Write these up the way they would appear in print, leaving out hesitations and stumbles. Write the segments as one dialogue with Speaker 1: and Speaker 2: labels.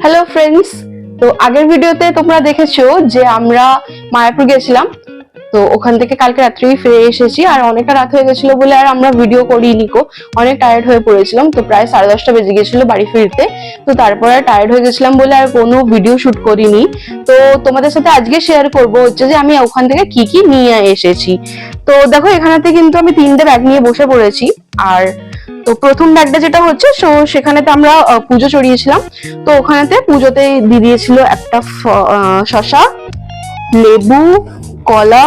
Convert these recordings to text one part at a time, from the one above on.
Speaker 1: Hello friends, তো আগের ভিডিওতে তোমরা দেখেছো যে আমরা মায়াপুর গেছিলাম। তো ওখান থেকে কালকে রাত্রেই ফিরে এসেছি, আর অনেকটা রাত হয়ে গেছিল বলে আর আমরা ভিডিও করিনি কো। অনেক টায়ার্ড হয়ে পড়েছিলাম, তো প্রায় 10:30 বেজে গেছিল বাড়ি ফিরতে। তো তারপরে টায়ার্ড হয়ে গেছিলাম বলে আর কোনো ভিডিও শুট করিনি। তো তোমাদের সাথে আজকে শেয়ার করব হচ্ছে যে আমি ওখান থেকে কি কি নিয়ে এসেছি। তো দেখো, এখানেতে কিন্তু আমি 3টে ব্যাগ নিয়ে বসে পড়েছি। আর তো প্রথম ব্যাগটা যেটা হচ্ছে, সেখানেতে আমরা পুজো চড়িয়েছিলাম। তো ওখানেতে পুজোতে দিয়ে দিয়েছিল একটা শসা, লেবু, কলা,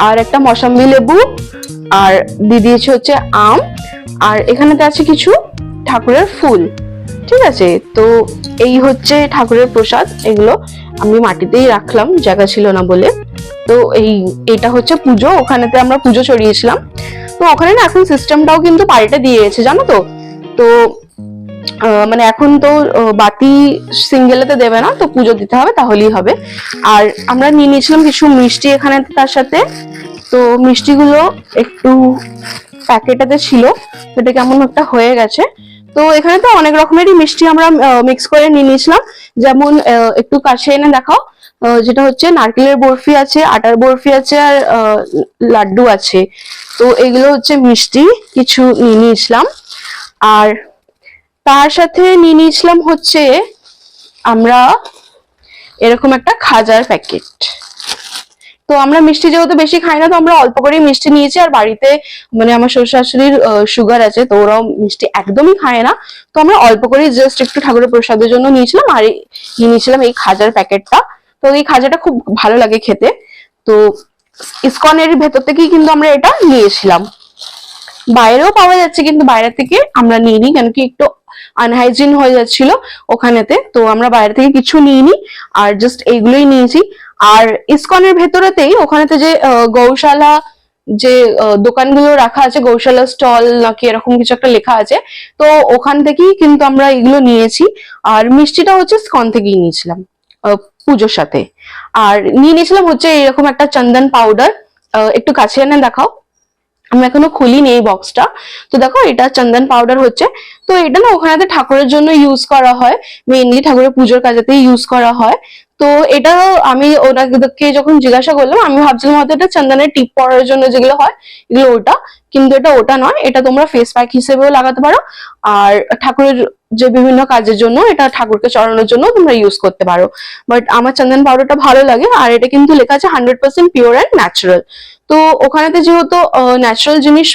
Speaker 1: আর একটা মৌসম্বি লেবু, আর দিয়ে দিয়েছে হচ্ছে আম। আর এখানেতে আছে কিছু ঠাকুরের ফুল। ঠিক আছে, তো এই হচ্ছে ঠাকুরের প্রসাদ। এগুলো আমি মাটিতেই রাখলাম, জায়গা ছিল না বলে। তো এইটা হচ্ছে পুজো, ওখানেতে আমরা পুজো চড়িয়েছিলাম। তো ওখানে না এখন সিস্টেমটাও কিন্তু পাল্টে দিয়েছে, জানো তো। তো মানে এখন তো বাতি সিঙ্গেলেতে দেবে না, তো পুজো দিতে হবে, তাহলেই হবে। আর আমরা নিয়ে নিয়েছিলাম কিছু মিষ্টি এখানে তার সাথে। তো মিষ্টিগুলো একটু প্যাকেটেতে ছিল, সেটা কেমন একটা হয়ে গেছে। তো এখানে তো অনেক রকমেরই মিষ্টি আমরা মিক্স করে নিয়ে নিয়েছিলাম। যেমন একটু কাছে এনে দেখাও, যেটা হচ্ছে নারকেলের বরফি আছে, আটার বরফি আছে, আর লাড্ডু আছে। তো এগুলো হচ্ছে মিষ্টি কিছু নিয়ে নিয়েছিলাম। আর তার সাথে নিয়ে নিয়েছিলাম হচ্ছে আমরা এরকম একটা খাজার প্যাকেট। তো আমরা মিষ্টি যেহেতু বেশি খাই না, তো আমরা অল্প করেই মিষ্টি নিয়েছি। আর বাড়িতে মানে আমার শ্বশুর শাশুড়ির সুগার আছে, তো ওরাও মিষ্টি একদমই খায় না। তো আমরা অল্প করেই জাস্ট একটু ঠাকুরের প্রসাদের জন্য নিয়েছিলাম। আর নিয়েছিলাম এই খাজার প্যাকেটটা। তো এই খাজাটা খুব ভালো লাগে খেতে। তো ইসকনের ভেতর থেকেই কিন্তু আমরা এটা নিয়েছিলাম। বাইরেও পাওয়া যাচ্ছে, কিন্তু বাইরে থেকে আমরা নিইনি, কেন কি একটু আনহাইজিন হয়ে যাচ্ছিল ওখানেতে। তো আমরা বাইরে থেকে কিছু নিইনি, আর জাস্ট এইগুলোই নিয়েছি। আর ইসকনের ভেতরেতেই ওখানেতে যে গৌশালা, যে দোকানগুলো রাখা আছে, গৌশালা স্টল নাকি এরকম কিছু একটা লেখা আছে। তো ওখান থেকেই কিন্তু আমরা এগুলো নিয়েছি। আর মিষ্টিটা হচ্ছে ইসকন থেকেই নিয়েছিলাম পুজোর সাথে। আর নিয়ে নিয়েছিলাম হচ্ছে এরকম একটা চন্দন পাউডার। একটু কাছে এনে দেখাও, আমি এখনো খুলিনি এই বক্সটা। তো দেখো, এটা চন্দন পাউডার হচ্ছে। তো এটা না ওখানে ঠাকুরের জন্য ইউজ করা হয়, মেইনলি ঠাকুরের পুজোর কাজেতেই ইউজ করা হয়। তো এটা আমি ওনাকে যখন জিজ্ঞাসা করলাম, আমি ভাবছিলাম হয়তো এটা চন্দনের টিপ পরার জন্য যেগুলো হয় এগুলো ওটা, কিন্তু এটা ওটা নয়। এটা তোমরা ফেস প্যাক হিসেবেও লাগাতে পারো, আর ঠাকুরের যে বিভিন্ন কাজের জন্য, এটা ঠাকুরকে চড়ানোর জন্য তোমরা ইউজ করতে পারো। বাট আমার চন্দন পাউডারটা ভালো লাগে। আর এটা কিন্তু লেখা আছে 100% পিওর অ্যান্ড ন্যাচারাল। তো ওখানেতে যেহেতু ন্যাচারাল জিনিস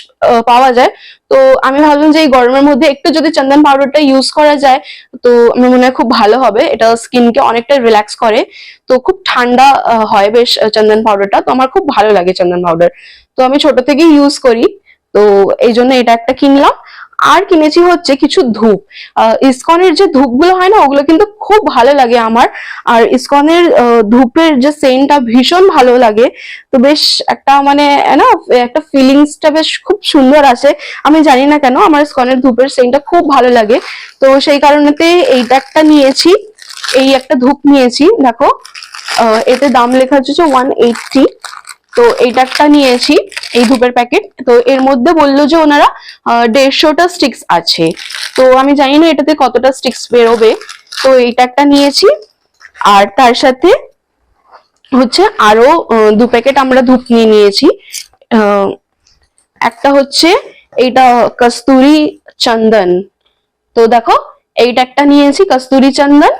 Speaker 1: পাওয়া যায়, তো আমি ভাবলাম যে এই গরমের মধ্যে একটু যদি চন্দন পাউডারটা ইউজ করা যায়, তো আমার মনে হয় খুব ভালো হবে। এটা স্কিনকে অনেকটা রিল্যাক্স করে, তো খুব ঠান্ডা হয় বেশ চন্দন পাউডারটা। তো আমার খুব ভালো লাগে চন্দন পাউডার, তো আমি ছোট থেকেই ইউজ করি। তো এই জন্য এটা একটা কিনলাম। আর কিনেছি হচ্ছে কিছু ধূপ। ইসকনের যে ধূপগুলো হয় না, ওগুলো কিন্তু খুব ভালো লাগে আমার। আর ইসকনের ধূপের যে সেন্টটা ভীষণ ভালো লাগে। তো বেশ একটা মানে না, একটা ফিলিংসটা বেশ খুব সুন্দর আছে। আমি জানি না কেন আমার ইসকনের ধূপের সেন্টটা খুব ভালো লাগে। তো সেই কারণেতে এইটা একটা নিয়েছি, এই একটা ধূপ নিয়েছি। দেখো, এতে দাম লেখা হচ্ছে 180। তো এইটা একটা নিয়েছি, এই ধূপের প্যাকেট। তো এর মধ্যে বললো যে ওনারা 150টা স্টিক্স আছে। তো আমি জানি না এটাতে কতটা স্টিক্স বেরোবে। তো এইটা একটা নিয়েছি। আর তার সাথে হচ্ছে আরো 2 প্যাকেট আমরা ধূপ নিয়ে নিয়েছি। একটা হচ্ছে এইটা কস্তুরি চন্দন। তো দেখো, এইটা একটা নিয়েছি কস্তুরি চন্দন।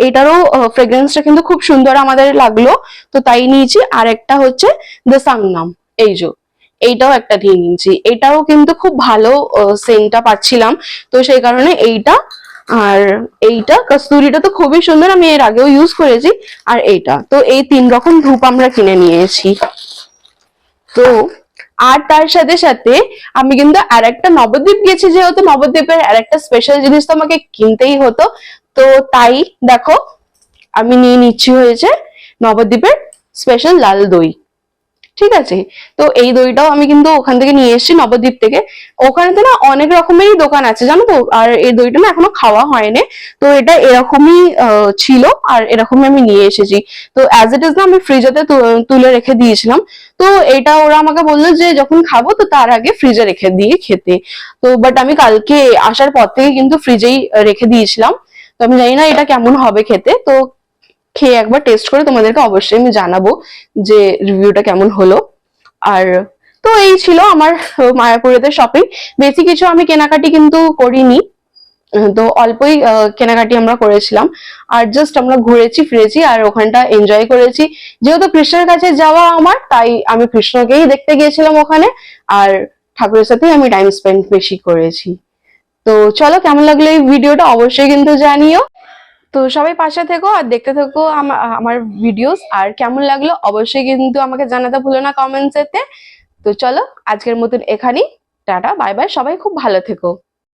Speaker 1: এটারও ফ্রেগ্রেন্সটা কিন্তু খুব সুন্দর আমাদের লাগলো, তো তাই নিয়েছি। আর একটা হচ্ছে দ্য সাংনাম, এই যে এইটাও একটা নিয়ে নিয়েছি। এটাও কিন্তু খুব ভালো সেন্টটা পাচ্ছিলাম, তো সেই কারণে এইটা। আর এইটা কস্তুরিটা তো খুবই সুন্দর, আমি এর আগেও ইউজ করেছি। আর এইটা, তো এই 3 রকম ধূপ আমরা কিনে নিয়েছি। তো আর তার সাথে সাথে আমি কিন্তু আর একটা নবদ্বীপ গেছি, যেহেতু নবদ্বীপের আর একটা স্পেশাল জিনিস তো আমাকে কিনতেই হতো। তো তাই দেখো, আমি নিয়ে নিচ্ছি হয়েছে নবদ্বীপের স্পেশাল লাল দই। ঠিক আছে, তো এই দইটাও আমি কিন্তু ওখান থেকে নিয়ে এসেছি, নবদ্বীপ থেকে। ওখানেতে না অনেক রকমেরই দোকান আছে, জানো তো। আর এই দইটা না এখনো খাওয়া হয়নি। তো এটা এরকমই ছিল, আর এরকমই আমি নিয়ে এসেছি। তো অ্যাজ ইট ইজ না, আমি ফ্রিজেতে তুলে রেখে দিয়েছিলাম। তো এটা ওরা আমাকে বললো যে যখন খাবো তো তার আগে ফ্রিজে রেখে দিয়ে খেতে। তো বাট আমি কালকে আসার পর থেকে কিন্তু ফ্রিজেই রেখে দিয়েছিলাম। তো আমি জানি না এটা কেমন হবে খেতে, তো খেয়ে একবার টেস্ট করে তোমাদেরকে অবশ্যই আমি জানাবো যে রিভিউটা কেমন হলো। আর তো এই ছিল আমার মায়াপুরেতে শপিং। বেশি কিছু আমি কেনাকাটি কিন্তু করিনি, তো অল্পই কেনাকাটি আমরা করেছিলাম। আর জাস্ট আমরা ঘুরেছি ফিরেছি আর ওখানটা এনজয় করেছি। যেহেতু কৃষ্ণের কাছে যাওয়া আমার, তাই আমি কৃষ্ণকেই দেখতে গিয়েছিলাম ওখানে, আর ঠাকুরের সাথেই আমি টাইম স্পেন্ড বেশি করেছি। তো চলো, কেমন লাগলো এই ভিডিওটা অবশ্যই কিন্তু জানিও। তো সবাই পাশে থেকো আর দেখতে থেকো আমার ভিডিওস, আর কেমন লাগলো অবশ্যই কিন্তু আমাকে জানাতে ভুলো না কমেন্টসেতে। তো চলো, আজকের মতন এখানেই, টাটা বাই বাই, সবাই খুব ভালো থেকো।